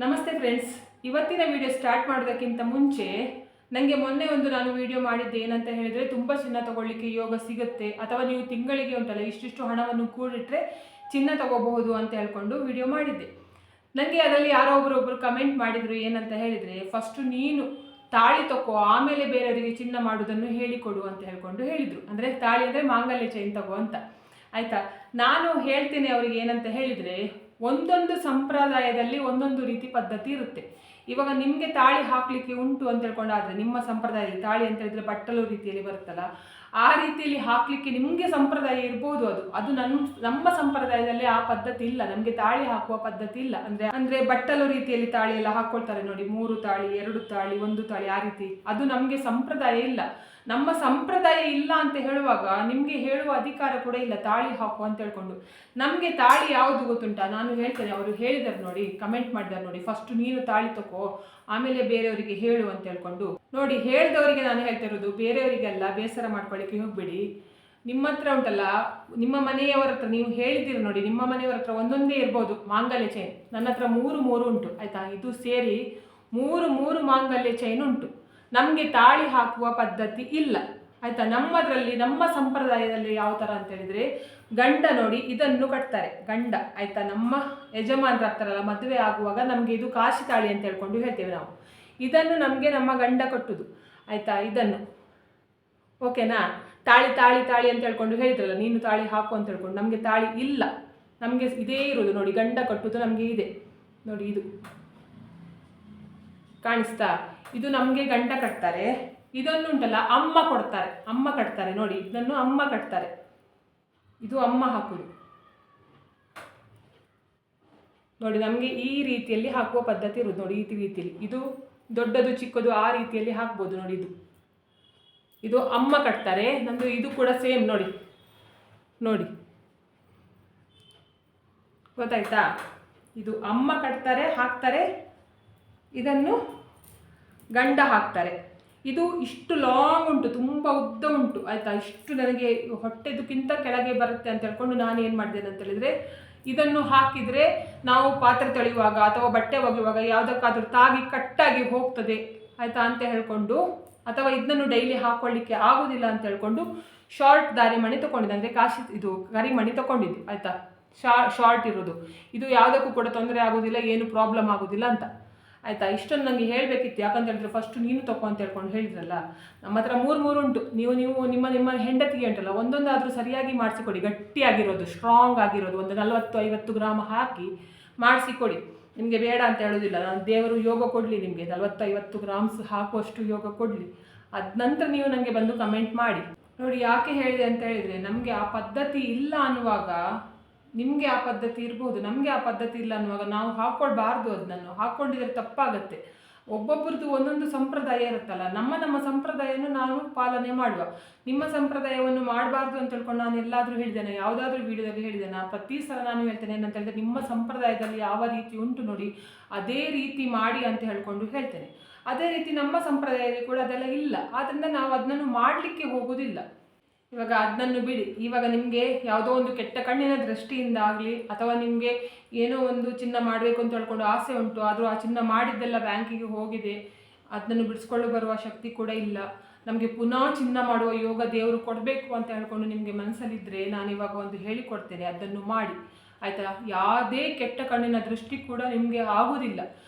ನಮಸ್ತೆ ಫ್ರೆಂಡ್ಸ್. ಇವತ್ತಿನ video start ಮಾಡೋದಕ್ಕಿಂತ ಮುಂಚೆ ನನಗೆ ಮೊನ್ನೆ ನಾನು ವಿಡಿಯೋ ಮಾಡಿದ್ದೆ. ಏನಂತ ಹೇಳಿದರೆ, ತುಂಬ ಚಿನ್ನ ತಗೊಳ್ಳಿಕ್ಕೆ ಯೋಗ ಸಿಗುತ್ತೆ, ಅಥವಾ ನೀವು ತಿಂಗಳಿಗೆ ಉಂಟಲ್ಲ ಇಷ್ಟಿಷ್ಟು ಹಣವನ್ನು ಕೂಡಿಟ್ರೆ ಚಿನ್ನ ತಗೋಬಹುದು ಅಂತ ಹೇಳ್ಕೊಂಡು ವಿಡಿಯೋ ಮಾಡಿದ್ದೆ. ನನಗೆ ಅದರಲ್ಲಿ ಯಾರೋ ಒಬ್ಬರು ಕಮೆಂಟ್ ಮಾಡಿದರು. ಏನಂತ ಹೇಳಿದರೆ, ಫಸ್ಟು ನೀನು ತಾಳಿ ತಗೋ, ಆಮೇಲೆ ಬೇರೆಯವರಿಗೆ ಚಿನ್ನ ಮಾಡೋದನ್ನು ಹೇಳಿಕೊಡು ಅಂತ ಹೇಳಿದರು. ಅಂದರೆ ತಾಳಿ ಅಂದರೆ ಮಾಂಗಲ್ಯ ಚೈನ್ ತಗೋ ಅಂತ. ಆಯಿತಾ, ನಾನು ಹೇಳ್ತೇನೆ ಅವರಿಗೆ ಏನಂತ ಹೇಳಿದರೆ, ಒಂದೊಂದು ಸಂಪ್ರದಾಯದಲ್ಲಿ ಒಂದೊಂದು ರೀತಿ ಪದ್ಧತಿ ಇರುತ್ತೆ. ಇವಾಗ ನಿಮಗೆ ತಾಳಿ ಹಾಕಲಿಕ್ಕೆ ಉಂಟು ಅಂತ ಹೇಳ್ಕೊಂಡಾದರೆ, ನಿಮ್ಮ ಸಂಪ್ರದಾಯದಲ್ಲಿ ತಾಳಿ ಅಂತ ಹೇಳಿದ್ರೆ ಬಟ್ಟಲು ರೀತಿಯಲ್ಲಿ ಬರುತ್ತಲ್ಲ, ಆ ರೀತಿಯಲ್ಲಿ ಹಾಕಲಿಕ್ಕೆ ನಿಮಗೆ ಸಂಪ್ರದಾಯ ಇರ್ಬೋದು. ಅದು ನಮ್ಮ ಸಂಪ್ರದಾಯದಲ್ಲಿ ಆ ಪದ್ಧತಿ ಇಲ್ಲ. ನಮಗೆ ತಾಳಿ ಹಾಕುವ ಪದ್ಧತಿ ಇಲ್ಲ. ಅಂದರೆ ಬಟ್ಟಲು ರೀತಿಯಲ್ಲಿ ತಾಳಿ ಎಲ್ಲ ಹಾಕ್ಕೊಳ್ತಾರೆ ನೋಡಿ, 3 ತಾಳಿ, 2 ತಾಳಿ, 1 ತಾಳಿ, ಆ ರೀತಿ. ಅದು ನಮಗೆ ಸಂಪ್ರದಾಯ ಇಲ್ಲ. ನಮ್ಮ ಸಂಪ್ರದಾಯ ಇಲ್ಲ ಅಂತ ಹೇಳುವಾಗ ನಿಮಗೆ ಹೇಳುವ ಅಧಿಕಾರ ಕೂಡ ಇಲ್ಲ ತಾಳಿ ಹಾಕು ಅಂತ ಹೇಳ್ಕೊಂಡು. ನಮಗೆ ತಾಳಿ ಯಾವುದು ಗೊತ್ತುಂಟಾ? ನಾನು ಹೇಳ್ತೇನೆ. ಅವರು ಹೇಳಿದ್ದಾರೆ ನೋಡಿ, ಕಮೆಂಟ್ ಮಾಡಿದ್ದಾರೆ ನೋಡಿ, ಫಸ್ಟು ನೀನು ತಾಳಿ ತಗೋ, ಆಮೇಲೆ ಬೇರೆಯವರಿಗೆ ಹೇಳು ಅಂತ ಹೇಳ್ಕೊಂಡು. ನೋಡಿ, ಹೇಳಿದವರಿಗೆ ನಾನು ಹೇಳ್ತಾ ಇರೋದು, ಬೇರೆಯವರಿಗೆಲ್ಲ ಬೇಸರ ಮಾಡ್ಕೊಳ್ಳಿಕ್ಕೆ ಹೋಗ್ಬೇಡಿ. ನಿಮ್ಮ ಹತ್ರ ಉಂಟಲ್ಲ, ನಿಮ್ಮ ಮನೆಯವರ ಹತ್ರ ನೀವು ಹೇಳಿದ್ದೀರಿ ನೋಡಿ, ನಿಮ್ಮ ಮನೆಯವರ ಹತ್ರ ಒಂದೊಂದೇ ಇರ್ಬೋದು ಮಾಂಗಲ್ಯ ಚೈನ್. ನನ್ನ ಹತ್ರ 3 ಉಂಟು. ಆಯಿತಾ, ಇದು ಸೇರಿ 3 ಮಾಂಗಲ್ಯ ಚೈನ್ ಉಂಟು. ನಮಗೆ ತಾಳಿ ಹಾಕುವ ಪದ್ಧತಿ ಇಲ್ಲ. ಆಯಿತಾ, ನಮ್ಮದರಲ್ಲಿ ನಮ್ಮ ಸಂಪ್ರದಾಯದಲ್ಲಿ ಯಾವ ಥರ ಅಂತ ಹೇಳಿದರೆ, ಗಂಡ ನೋಡಿ ಇದನ್ನು ಕಟ್ತಾರೆ, ಗಂಡ. ಆಯಿತಾ, ನಮ್ಮ ಯಜಮಾನರಾಗ್ತಾರಲ್ಲ ಮದುವೆ ಆಗುವಾಗ ನಮಗೆ ಇದು ಕಾಶಿ ತಾಳಿ ಅಂತ ಹೇಳ್ಕೊಂಡು ಹೇಳ್ತೇವೆ ನಾವು. ಇದನ್ನು ನಮಗೆ ನಮ್ಮ ಗಂಡ ಕಟ್ಟುದು. ಆಯಿತಾ, ಇದನ್ನು ಓಕೆನಾ. ತಾಳಿ ತಾಳಿ ತಾಳಿ ಅಂತ ಹೇಳ್ಕೊಂಡು ಹೇಳಿದ್ರಲ್ಲ, ನೀನು ತಾಳಿ ಹಾಕು ಅಂತ ಹೇಳ್ಕೊಂಡು. ನಮಗೆ ತಾಳಿ ಇಲ್ಲ, ನಮಗೆ ಇದೇ ಇರೋದು ನೋಡಿ, ಗಂಡ ಕಟ್ಟುದು ನಮಗೆ ಇದೆ ನೋಡಿ. ಇದು ಕಾಣಿಸ್ತಾ? ಇದು ನಮಗೆ ಗಂಡ ಕಟ್ತಾರೆ. ಇದನ್ನು ಉಂಟಲ್ಲ ಅಮ್ಮ ಕೊಡ್ತಾರೆ, ಅಮ್ಮ ಕಟ್ತಾರೆ ನೋಡಿ. ಇದನ್ನು ಅಮ್ಮ ಕಟ್ತಾರೆ, ಇದು ಅಮ್ಮ ಹಾಕುದು ನೋಡಿ. ನಮಗೆ ಈ ರೀತಿಯಲ್ಲಿ ಹಾಕುವ ಪದ್ಧತಿ ಇರುವುದು ನೋಡಿ, ಈ ರೀತಿಯಲ್ಲಿ. ಇದು ದೊಡ್ಡದು ಚಿಕ್ಕದು ಆ ರೀತಿಯಲ್ಲಿ ಹಾಕ್ಬೋದು ನೋಡಿ. ಇದು ಅಮ್ಮ ಕಟ್ತಾರೆ. ನಂದು ಇದು ಕೂಡ ಸೇಮ್ ನೋಡಿ, ನೋಡಿ ಗೊತ್ತಾಯ್ತಾ? ಇದು ಅಮ್ಮ ಕಟ್ತಾರೆ, ಹಾಕ್ತಾರೆ. ಇದನ್ನು ಗಂಡ ಹಾಕ್ತಾರೆ. ಇದು ಇಷ್ಟು ಲಾಂಗ್ ಉಂಟು, ತುಂಬ ಉದ್ದ ಉಂಟು. ಆಯಿತಾ, ಇಷ್ಟು ನನಗೆ ಹೊಟ್ಟೆದಕ್ಕಿಂತ ಕೆಳಗೆ ಬರುತ್ತೆ ಅಂತ ಹೇಳ್ಕೊಂಡು ನಾನು ಏನು ಮಾಡಿದ್ದೇನೆ ಅಂತ ಹೇಳಿದರೆ, ಇದನ್ನು ಹಾಕಿದರೆ ನಾವು ಪಾತ್ರೆ ತೊಳೆಯುವಾಗ ಅಥವಾ ಬಟ್ಟೆ ಒಗೆಯುವಾಗ ಯಾವುದಕ್ಕಾದ್ರೂ ತಾಗಿ ಕಟ್ಟಾಗಿ ಹೋಗ್ತದೆ, ಆಯಿತಾ ಅಂತ ಹೇಳ್ಕೊಂಡು, ಅಥವಾ ಇದನ್ನು ಡೈಲಿ ಹಾಕ್ಕೊಳ್ಳಿಕ್ಕೆ ಆಗೋದಿಲ್ಲ ಅಂತ ಹೇಳ್ಕೊಂಡು ಶಾರ್ಟ್ ದಾರಿಮಣಿ ತೊಗೊಂಡಿದ್ದೆ. ಅಂದರೆ ಇದು ಕರಿಮಣಿ ತೊಗೊಂಡಿದ್ದು. ಆಯಿತಾ, ಶಾರ್ಟ್ ಇರೋದು. ಇದು ಯಾವುದಕ್ಕೂ ಕೂಡ ತೊಂದರೆ ಆಗೋದಿಲ್ಲ, ಏನು ಪ್ರಾಬ್ಲಮ್ ಆಗೋದಿಲ್ಲ ಅಂತ. ಆಯಿತಾ, ಇಷ್ಟೊಂದು ನನಗೆ ಹೇಳಬೇಕಿತ್ತು. ಯಾಕಂತ ಹೇಳಿದ್ರೆ, ಫಸ್ಟು ನೀನು ತಗೋ ಅಂತ ಹೇಳ್ಕೊಂಡು ಹೇಳಿದ್ರಲ್ಲ. ನಮ್ಮ ಹತ್ರ 3 ಉಂಟು. ನೀವು ನಿಮ್ಮ ಹೆಂಡತಿಗೆ ಉಂಟಲ್ಲ, ಒಂದೊಂದಾದರೂ ಸರಿಯಾಗಿ ಮಾಡಿಸಿಕೊಡಿ. ಗಟ್ಟಿಯಾಗಿರೋದು, ಸ್ಟ್ರಾಂಗ್ ಆಗಿರೋದು, ಒಂದು 40-50 ಗ್ರಾಮ್ ಹಾಕಿ ಮಾಡಿಸಿಕೊಡಿ. ನಿಮಗೆ ಬೇಡ ಅಂತ ಹೇಳೋದಿಲ್ಲ ನಾನು. ದೇವರು ಯೋಗ ಕೊಡಲಿ ನಿಮಗೆ, 40-50 ಗ್ರಾಮ್ಸ್ ಹಾಕುವಷ್ಟು ಯೋಗ ಕೊಡಲಿ. ಅದ ನಂತರ ನೀವು ನನಗೆ ಬಂದು ಕಮೆಂಟ್ ಮಾಡಿ. ನೋಡಿ, ಯಾಕೆ ಹೇಳಿದೆ ಅಂತ ಹೇಳಿದರೆ, ನಮಗೆ ಆ ಪದ್ಧತಿ ಇಲ್ಲ ಅನ್ನುವಾಗ ನಿಮಗೆ ಆ ಪದ್ಧತಿ ಇರ್ಬೋದು, ನಮಗೆ ಆ ಪದ್ಧತಿ ಇಲ್ಲ ಅನ್ನುವಾಗ ನಾವು ಹಾಕ್ಕೊಳ್ಬಾರ್ದು. ಅದನ್ನು ಹಾಕ್ಕೊಂಡಿದ್ರೆ ತಪ್ಪಾಗತ್ತೆ. ಒಬ್ಬೊಬ್ಬರದ್ದು ಒಂದೊಂದು ಸಂಪ್ರದಾಯ ಇರುತ್ತಲ್ಲ. ನಮ್ಮ ಸಂಪ್ರದಾಯವನ್ನು ನಾವು ಪಾಲನೆ ಮಾಡುವ. ನಿಮ್ಮ ಸಂಪ್ರದಾಯವನ್ನು ಮಾಡಬಾರ್ದು ಅಂತ ಹೇಳ್ಕೊಂಡು ನಾನು ಎಲ್ಲಾದರೂ ಹೇಳಿದ್ದೇನೆ, ಯಾವುದಾದ್ರೂ ವಿಡಿಯೋದಲ್ಲಿ ಹೇಳಿದ್ದೇನೆ. ಪ್ರತಿ ಸಲ ನಾನು ಹೇಳ್ತೇನೆ ಏನಂತ ಹೇಳಿದ್ರೆ, ನಿಮ್ಮ ಸಂಪ್ರದಾಯದಲ್ಲಿ ಯಾವ ರೀತಿ ಉಂಟು ನೋಡಿ, ಅದೇ ರೀತಿ ಮಾಡಿ ಅಂತ ಹೇಳ್ಕೊಂಡು ಹೇಳ್ತೇನೆ. ಅದೇ ರೀತಿ ನಮ್ಮ ಸಂಪ್ರದಾಯದಲ್ಲಿ ಕೂಡ ಅದೆಲ್ಲ ಇಲ್ಲ. ಆದ್ದರಿಂದ ನಾವು ಅದನ್ನು ಮಾಡಲಿಕ್ಕೆ ಹೋಗೋದಿಲ್ಲ. ಇವಾಗ ಅದನ್ನು ಬಿಡಿ. ಇವಾಗ ನಿಮಗೆ ಯಾವುದೋ ಒಂದು ಕೆಟ್ಟ ಕಣ್ಣಿನ ದೃಷ್ಟಿಯಿಂದ ಆಗಲಿ, ಅಥವಾ ನಿಮಗೆ ಏನೋ ಒಂದು ಚಿನ್ನ ಮಾಡಬೇಕು ಅಂತ ಹೇಳ್ಕೊಂಡು ಆಸೆ ಉಂಟು, ಆದರೂ ಆ ಚಿನ್ನ ಮಾಡಿದ್ದೆಲ್ಲ ಬ್ಯಾಂಕಿಗೆ ಹೋಗಿದೆ, ಅದನ್ನು ಬಿಡಿಸ್ಕೊಂಡು ಬರುವ ಶಕ್ತಿ ಕೂಡ ಇಲ್ಲ. ನಮಗೆ ಪುನಃ ಚಿನ್ನ ಮಾಡುವ ಯೋಗ ದೇವರು ಕೊಡಬೇಕು ಅಂತ ಹೇಳ್ಕೊಂಡು ನಿಮಗೆ ಮನಸ್ಸಲ್ಲಿದ್ದರೆ, ನಾನು ಇವಾಗ ಒಂದು ಹೇಳಿಕೊಡ್ತೇನೆ, ಅದನ್ನು ಮಾಡಿ. ಆಯಿತಾ, ಯಾವುದೇ ಕೆಟ್ಟ ಕಣ್ಣಿನ ದೃಷ್ಟಿ ಕೂಡ ನಿಮಗೆ ಆಗೋದಿಲ್ಲ.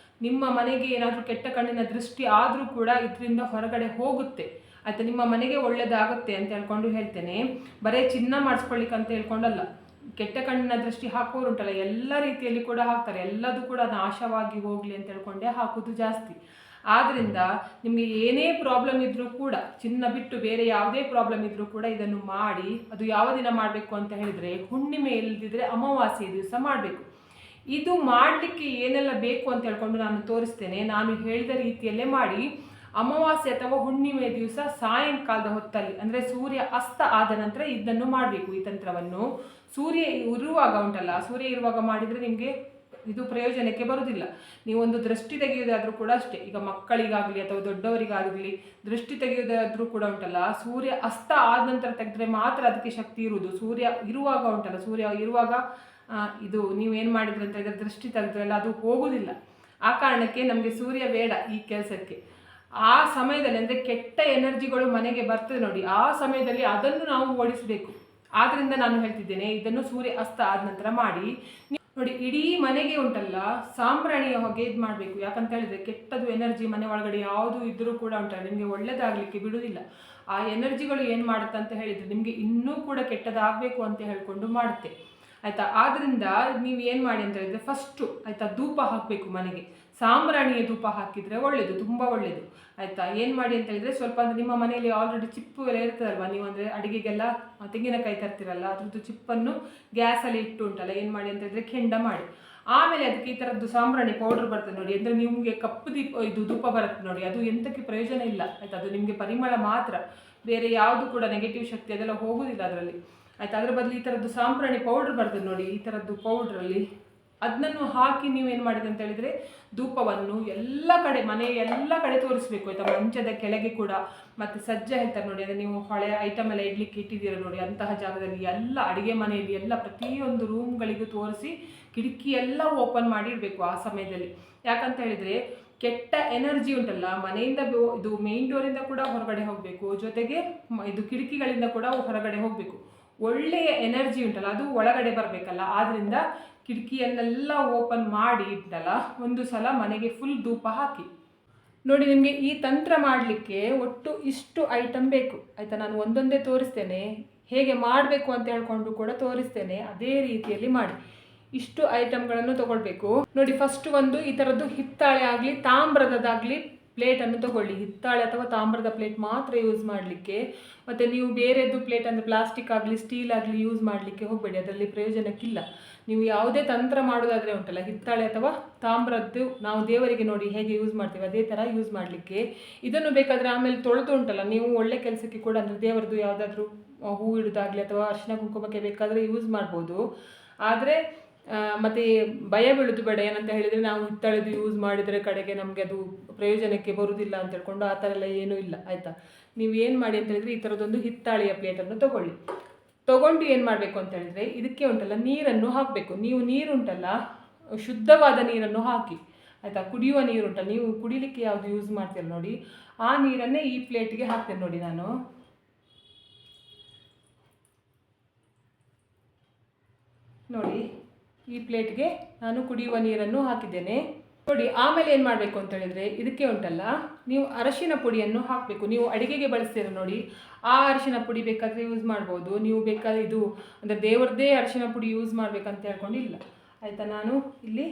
ನಿಮ್ಮ ಮನೆಗೆ ಏನಾದರೂ ಕೆಟ್ಟ ಕಣ್ಣಿನ ದೃಷ್ಟಿ ಆದರೂ ಕೂಡ ಇದರಿಂದ ಹೊರಗಡೆ ಹೋಗುತ್ತೆ. ಆಯಿತಾ, ನಿಮ್ಮ ಮನೆಗೆ ಒಳ್ಳೆಯದಾಗುತ್ತೆ ಅಂತ ಹೇಳ್ಕೊಂಡು ಹೇಳ್ತೇನೆ. ಬರೀ ಚಿನ್ನ ಮಾಡಿಸ್ಕೊಳ್ಳಿಕ್ಕೆ ಅಂತ ಹೇಳ್ಕೊಂಡಲ್ಲ. ಕೆಟ್ಟ ಕಣ್ಣಿನ ದೃಷ್ಟಿ ಹಾಕೋರು ಉಂಟಲ್ಲ, ಎಲ್ಲ ರೀತಿಯಲ್ಲಿ ಕೂಡ ಹಾಕ್ತಾರೆ. ಎಲ್ಲದೂ ಕೂಡ ನಾಶವಾಗಿ ಹೋಗಲಿ ಅಂತ ಹೇಳ್ಕೊಂಡೇ ಹಾಕೋದು ಜಾಸ್ತಿ. ಆದ್ದರಿಂದ ನಿಮಗೆ ಏನೇ ಪ್ರಾಬ್ಲಮ್ ಇದ್ದರೂ ಕೂಡ, ಚಿನ್ನ ಬಿಟ್ಟು ಬೇರೆ ಯಾವುದೇ ಪ್ರಾಬ್ಲಮ್ ಇದ್ದರೂ ಕೂಡ ಇದನ್ನು ಮಾಡಿ. ಅದು ಯಾವ ದಿನ ಮಾಡಬೇಕು ಅಂತ ಹೇಳಿದರೆ, ಹುಣ್ಣಿಮೆ ಇಲ್ಲದಿದ್ದರೆ ಅಮಾವಾಸ್ಯೆ ದಿವಸ ಮಾಡಬೇಕು. ಇದು ಮಾಡಲಿಕ್ಕೆ ಏನೆಲ್ಲ ಬೇಕು ಅಂತ ಹೇಳ್ಕೊಂಡು ನಾನು ತೋರಿಸ್ತೇನೆ. ನಾನು ಹೇಳಿದ ರೀತಿಯಲ್ಲೇ ಮಾಡಿ. ಅಮಾವಾಸ್ಯೆ ಅಥವಾ ಹುಣ್ಣಿಮೆ ದಿವಸ ಸಾಯಂಕಾಲದ ಹೊತ್ತಲ್ಲಿ, ಅಂದರೆ ಸೂರ್ಯ ಅಸ್ತ ಆದ ನಂತರ ಇದನ್ನು ಮಾಡಬೇಕು. ಈ ತಂತ್ರವನ್ನು ಸೂರ್ಯ ಇರುವಾಗ ಉಂಟಲ್ಲ, ಸೂರ್ಯ ಇರುವಾಗ ಮಾಡಿದರೆ ನಿಮಗೆ ಇದು ಪ್ರಯೋಜನಕ್ಕೆ ಬರುವುದಿಲ್ಲ. ನೀವೊಂದು ದೃಷ್ಟಿ ತೆಗೆಯೋದಾದರೂ ಕೂಡ ಅಷ್ಟೇ. ಈಗ ಮಕ್ಕಳಿಗಾಗಲಿ ಅಥವಾ ದೊಡ್ಡವರಿಗಾಗಲಿ ದೃಷ್ಟಿ ತೆಗೆಯೋದಾದರೂ ಕೂಡ ಉಂಟಲ್ಲ, ಸೂರ್ಯ ಅಸ್ತ ಆದ ನಂತರ ತೆಗೆದ್ರೆ ಮಾತ್ರ ಅದಕ್ಕೆ ಶಕ್ತಿ ಇರುವುದು. ಸೂರ್ಯ ಇರುವಾಗ ಉಂಟಲ್ಲ, ಸೂರ್ಯ ಇರುವಾಗ ಇದು ನೀವೇನು ಮಾಡಿದ್ರೆ ಅಂತ ಹೇಳಿದ್ರೆ ದೃಷ್ಟಿ ತೆಗೆದ್ರಲ್ಲ, ಅದು ಹೋಗೋದಿಲ್ಲ. ಆ ಕಾರಣಕ್ಕೆ ನಮಗೆ ಸೂರ್ಯ ಬೇಡ ಈ ಕೆಲಸಕ್ಕೆ. ಆ ಸಮಯದಲ್ಲಿ ಅಂದರೆ ಕೆಟ್ಟ ಎನರ್ಜಿಗಳು ಮನೆಗೆ ಬರ್ತದೆ ನೋಡಿ, ಆ ಸಮಯದಲ್ಲಿ ಅದನ್ನು ನಾವು ಓಡಿಸಬೇಕು. ಆದ್ದರಿಂದ ನಾನು ಹೇಳ್ತಿದ್ದೇನೆ, ಇದನ್ನು ಸೂರ್ಯ ಅಸ್ತ ಆದ ನಂತರ ಮಾಡಿ. ನೋಡಿ, ಇಡೀ ಮನೆಗೆ ಉಂಟಲ್ಲ ಸಾಂಬ್ರಾಣಿಯ ಹೊಗೆ ಇದು ಮಾಡಬೇಕು. ಯಾಕಂತ ಹೇಳಿದ್ರೆ ಕೆಟ್ಟದು ಎನರ್ಜಿ ಮನೆ ಒಳಗಡೆ ಯಾವುದು ಇದ್ರೂ ಕೂಡ ಉಂಟಲ್ಲ, ನಿಮಗೆ ಒಳ್ಳೇದಾಗಲಿಕ್ಕೆ ಬಿಡುವುದಿಲ್ಲ. ಆ ಎನರ್ಜಿಗಳು ಏನು ಮಾಡುತ್ತೆ ಅಂತ ಹೇಳಿದರೆ ನಿಮಗೆ ಇನ್ನೂ ಕೂಡ ಕೆಟ್ಟದಾಗಬೇಕು ಅಂತ ಹೇಳ್ಕೊಂಡು ಮಾಡುತ್ತೆ, ಆಯಿತಾ. ಆದ್ದರಿಂದ ನೀವು ಏನು ಮಾಡಿ ಅಂತ ಹೇಳಿದರೆ ಫಸ್ಟು ಆಯಿತಾ ಧೂಪ ಹಾಕಬೇಕು ಮನೆಗೆ. ಸಾಂಬ್ರಾಣಿಯ ಧೂಪ ಹಾಕಿದರೆ ಒಳ್ಳೆಯದು, ತುಂಬ ಒಳ್ಳೆಯದು, ಆಯಿತಾ. ಏನು ಮಾಡಿ ಅಂತ ಹೇಳಿದರೆ ಸ್ವಲ್ಪ ಅಂದರೆ ನಿಮ್ಮ ಮನೆಯಲ್ಲಿ ಆಲ್ರೆಡಿ ಚಿಪ್ಪು ಎಲ್ಲ ಇರ್ತದಲ್ವ, ನೀವು ಅಂದರೆ ಅಡುಗೆಗೆಲ್ಲ ತೆಂಗಿನಕಾಯಿ ತರ್ತಿರಲ್ಲ, ಅದ್ರದ್ದು ಚಿಪ್ಪನ್ನು ಗ್ಯಾಸಲ್ಲಿ ಇಟ್ಟು ಉಂಟಲ್ಲ, ಏನು ಮಾಡಿ ಅಂತ ಹೇಳಿದರೆ ಕೆಂಡ ಮಾಡಿ. ಆಮೇಲೆ ಅದಕ್ಕೆ ಈ ಥರದ್ದು ಸಾಂಬ್ರಾಣಿ ಪೌಡ್ರ್ ಬರ್ತದೆ ನೋಡಿ, ಅಂದರೆ ನಿಮಗೆ ಕಪ್ಪು ಇದು ಧೂಪ ಬರುತ್ತೆ ನೋಡಿ, ಅದು ಎಂತಕ್ಕೆ ಪ್ರಯೋಜನ ಇಲ್ಲ, ಆಯಿತಾ. ಅದು ನಿಮಗೆ ಪರಿಮಳ ಮಾತ್ರ, ಬೇರೆ ಯಾವುದು ಕೂಡ ನೆಗೆಟಿವ್ ಶಕ್ತಿ ಅದೆಲ್ಲ ಹೋಗೋದಿಲ್ಲ ಅದರಲ್ಲಿ, ಆಯಿತಾ. ಅದರ ಬದಲು ಈ ಥರದ್ದು ಸಾಂಬ್ರಾಣಿ ಪೌಡ್ರ್ ಬರ್ತದೆ ನೋಡಿ, ಈ ಥರದ್ದು ಪೌಡ್ರಲ್ಲಿ ಅದನ್ನು ಹಾಕಿ ನೀವೇನು ಮಾಡಿದೆ ಅಂತ ಹೇಳಿದರೆ ಧೂಪವನ್ನು ಎಲ್ಲ ಕಡೆ, ಮನೆಯ ಎಲ್ಲ ಕಡೆ ತೋರಿಸ್ಬೇಕು, ಆಯಿತಾ. ಮಂಚದ ಕೆಳಗೆ ಕೂಡ, ಮತ್ತು ಸಜ್ಜೆ ಹೇಳ್ತಾರೆ ನೋಡಿ, ಅಂದರೆ ನೀವು ಹಳೆಯ ಐಟಮ್ ಎಲ್ಲ ಇಡ್ಲಿಕ್ಕೆ ಇಟ್ಟಿದ್ದೀರ ನೋಡಿ, ಅಂತಹ ಜಾಗದಲ್ಲಿ ಎಲ್ಲ ಅಡುಗೆ ಮನೆಯಲ್ಲಿ ಎಲ್ಲ ಪ್ರತಿಯೊಂದು ರೂಮ್ಗಳಿಗೂ ತೋರಿಸಿ ಕಿಟಕಿ ಎಲ್ಲ ಓಪನ್ ಮಾಡಿ ಇಡಬೇಕು ಆ ಸಮಯದಲ್ಲಿ. ಯಾಕಂತ ಹೇಳಿದರೆ ಕೆಟ್ಟ ಎನರ್ಜಿ ಉಂಟಲ್ಲ ಮನೆಯಿಂದ ಇದು ಮೇನ್ ಡೋರಿಂದ ಕೂಡ ಹೊರಗಡೆ ಹೋಗಬೇಕು, ಜೊತೆಗೆ ಇದು ಕಿಟಕಿಗಳಿಂದ ಕೂಡ ಹೊರಗಡೆ ಹೋಗಬೇಕು. ಒಳ್ಳೆಯ ಎನರ್ಜಿ ಉಂಟಲ್ಲ ಅದು ಒಳಗಡೆ ಬರಬೇಕಲ್ಲ, ಆದ್ದರಿಂದ ಕಿಟಕಿಯನ್ನೆಲ್ಲ ಓಪನ್ ಮಾಡಿ ಇಟ್ಟಲ್ಲ ಒಂದು ಸಲ ಮನೆಗೆ ಫುಲ್ ಧೂಪ ಹಾಕಿ. ನೋಡಿ, ನಿಮಗೆ ಈ ತಂತ್ರ ಮಾಡಲಿಕ್ಕೆ ಒಟ್ಟು ಇಷ್ಟು ಐಟಮ್ ಬೇಕು, ಆಯಿತಾ. ನಾನು ಒಂದೊಂದೇ ತೋರಿಸ್ತೇನೆ, ಹೇಗೆ ಮಾಡಬೇಕು ಅಂತ ಹೇಳ್ಕೊಂಡು ಕೂಡ ತೋರಿಸ್ತೇನೆ, ಅದೇ ರೀತಿಯಲ್ಲಿ ಮಾಡಿ. ಇಷ್ಟು ಐಟಮ್ಗಳನ್ನು ತಗೊಳ್ಬೇಕು ನೋಡಿ. ಫಸ್ಟ್ ಒಂದು ಈ ಥರದ್ದು ಹಿತ್ತಾಳೆ ಆಗಲಿ ತಾಮ್ರದಾಗಲಿ ಪ್ಲೇಟನ್ನು ತಗೊಳ್ಳಿ. ಹಿತ್ತಾಳೆ ಅಥವಾ ತಾಮ್ರದ ಪ್ಲೇಟ್ ಮಾತ್ರ ಯೂಸ್ ಮಾಡಲಿಕ್ಕೆ, ಮತ್ತು ನೀವು ಬೇರೆದ್ದು ಪ್ಲೇಟ್ ಅಂದರೆ ಪ್ಲಾಸ್ಟಿಕ್ ಆಗಲಿ ಸ್ಟೀಲ್ ಆಗಲಿ ಯೂಸ್ ಮಾಡಲಿಕ್ಕೆ ಹೋಗಬೇಡಿ, ಅದರಲ್ಲಿ ಪ್ರಯೋಜನಕ್ಕಿಲ್ಲ. ನೀವು ಯಾವುದೇ ತಂತ್ರ ಮಾಡೋದಾದರೆ ಉಂಟಲ್ಲ ಹಿತ್ತಾಳೆ ಅಥವಾ ತಾಮ್ರದ್ದು ನಾವು ದೇವರಿಗೆ ನೋಡಿ ಹೇಗೆ ಯೂಸ್ ಮಾಡ್ತೀವಿ ಅದೇ ಥರ ಯೂಸ್ ಮಾಡಲಿಕ್ಕೆ. ಇದನ್ನು ಬೇಕಾದರೆ ಆಮೇಲೆ ತೊಳೆದು ಉಂಟಲ್ಲ ನೀವು ಒಳ್ಳೆ ಕೆಲಸಕ್ಕೆ ಕೂಡ, ಅಂದರೆ ದೇವರದ್ದು ಯಾವುದಾದ್ರೂ ಹೂ ಇಡೋದಾಗಲಿ ಅಥವಾ ಅರಿಶಿನ ಕುಂಕುಮಕ್ಕೆ ಬೇಕಾದರೆ ಯೂಸ್ ಮಾಡ್ಬೋದು. ಆದರೆ ಮತ್ತು ಭಯ ಬೀಳೋದು ಬೇಡ, ಏನಂತ ಹೇಳಿದರೆ ನಾವು ಹಿತ್ತಾಳೆದು ಯೂಸ್ ಮಾಡಿದರೆ ಕಡೆಗೆ ನಮಗೆ ಅದು ಪ್ರಯೋಜನಕ್ಕೆ ಬರುವುದಿಲ್ಲ ಅಂತ ಹೇಳ್ಕೊಂಡು ಆ ಥರ ಎಲ್ಲ ಏನೂ ಇಲ್ಲ, ಆಯಿತಾ. ನೀವು ಏನು ಮಾಡಿ ಅಂತ ಹೇಳಿದರೆ ಈ ಥರದೊಂದು ಹಿತ್ತಾಳೆಯ ಪ್ಲೇಟನ್ನು ತೊಗೊಂಡು ಏನು ಮಾಡಬೇಕು ಅಂತ ಹೇಳಿದರೆ ಇದಕ್ಕೆ ಉಂಟಲ್ಲ ನೀರನ್ನು ಹಾಕಬೇಕು. ನೀವು ನೀರುಂಟಲ್ಲ ಶುದ್ಧವಾದ ನೀರನ್ನು ಹಾಕಿ, ಆಯಿತಾ. ಕುಡಿಯುವ ನೀರು ಉಂಟಲ್ಲ, ನೀವು ಕುಡಿಲಿಕ್ಕೆ ಯಾವುದು ಯೂಸ್ ಮಾಡ್ತೀರ ನೋಡಿ ಆ ನೀರನ್ನೇ ಈ ಪ್ಲೇಟಿಗೆ ಹಾಕ್ತೇನೆ ನೋಡಿ. ನಾನು ನೋಡಿ ಈ ಪ್ಲೇಟ್ಗೆ ನಾನು ಕುಡಿಯುವ ನೀರನ್ನು ಹಾಕಿದ್ದೇನೆ ನೋಡಿ. ಆಮೇಲೆ ಏನು ಮಾಡಬೇಕು ಅಂತ ಹೇಳಿದರೆ ಇದಕ್ಕೆ ಉಂಟಲ್ಲ ನೀವು ಅರಶಿನ ಪುಡಿಯನ್ನು ಹಾಕಬೇಕು. ನೀವು ಅಡುಗೆಗೆ ಬಳಸ್ತೀರ ನೋಡಿ ಆ ಅರಿಶಿನ ಪುಡಿ ಬೇಕಾದರೆ ಯೂಸ್ ಮಾಡ್ಬೋದು. ನೀವು ಬೇಕಾದರೆ ಇದು ಅಂದರೆ ದೇವರದ್ದೇ ಅರಿಶಿನ ಪುಡಿ ಯೂಸ್ ಮಾಡಬೇಕಂತ ಹೇಳ್ಕೊಂಡಿಲ್ಲ, ಆಯಿತಾ. ನಾನು ಇಲ್ಲಿ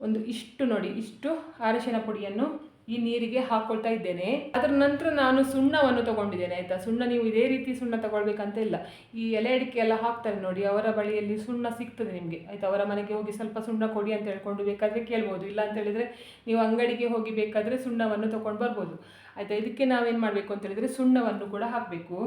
ಒಂದು ಇಷ್ಟು ನೋಡಿ ಇಷ್ಟು ಅರಿಶಿನ ಪುಡಿಯನ್ನು ಈ ನೀರಿಗೆ ಹಾಕ್ಕೊಳ್ತಾ ಇದ್ದೇನೆ. ಅದರ ನಂತರ ನಾನು ಸುಣ್ಣವನ್ನು ತೊಗೊಂಡಿದ್ದೇನೆ, ಆಯಿತಾ. ಸುಣ್ಣ ನೀವು ಇದೇ ರೀತಿ ಸುಣ್ಣ ತಗೊಳ್ಬೇಕಂತ ಇಲ್ಲ. ಈ ಎಲೆ ಅಡಿಕೆ ಎಲ್ಲ ಹಾಕ್ತಾರೆ ನೋಡಿ, ಅವರ ಬಳಿಯಲ್ಲಿ ಸುಣ್ಣ ಸಿಗ್ತದೆ ನಿಮಗೆ, ಆಯಿತಾ. ಅವರ ಮನೆಗೆ ಹೋಗಿ ಸ್ವಲ್ಪ ಸುಣ್ಣ ಕೊಡಿ ಅಂತ ಹೇಳ್ಕೊಂಡು ಬೇಕಾದರೆ ಕೇಳ್ಬೋದು. ಇಲ್ಲ ಅಂತ ಹೇಳಿದರೆ ನೀವು ಅಂಗಡಿಗೆ ಹೋಗಿ ಬೇಕಾದರೆ ಸುಣ್ಣವನ್ನು ತೊಗೊಂಡು ಬರ್ಬೋದು, ಆಯಿತಾ. ಇದಕ್ಕೆ ನಾವೇನು ಮಾಡಬೇಕು ಅಂತ ಹೇಳಿದರೆ ಸುಣ್ಣವನ್ನು ಕೂಡ ಹಾಕಬೇಕು